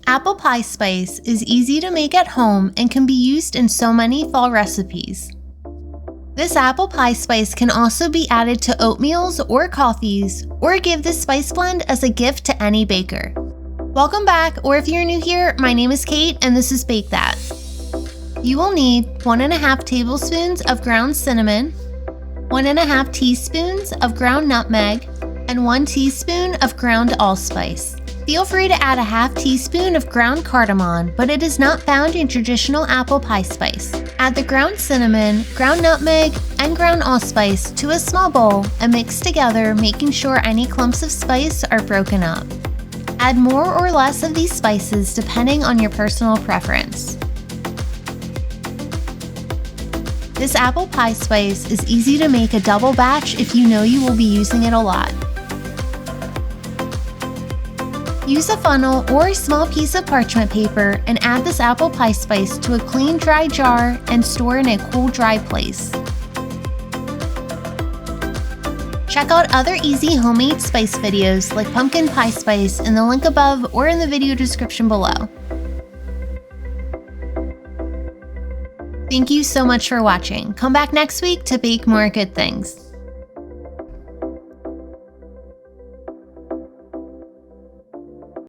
Apple pie spice is easy to make at home and can be used in so many fall recipes. This apple pie spice can also be added to oatmeals or coffees, or give this spice blend as a gift to any baker. Welcome back, or if you're new here, my name is Kate and this is Bake That. You will need 1.5 tablespoons of ground cinnamon, 1.5 teaspoons of ground nutmeg, and 1 teaspoon of ground allspice. Feel free to add a half teaspoon of ground cardamom, but it is not found in traditional apple pie spice. Add the ground cinnamon, ground nutmeg, and ground allspice to a small bowl and mix together, making sure any clumps of spice are broken up. Add more or less of these spices depending on your personal preference. This apple pie spice is easy to make a double batch if you know you will be using it a lot. Use a funnel or a small piece of parchment paper and add this apple pie spice to a clean, dry jar and store in a cool, dry place. Check out other easy homemade spice videos like pumpkin pie spice in the link above or in the video description below. Thank you so much for watching. Come back next week to bake more good things.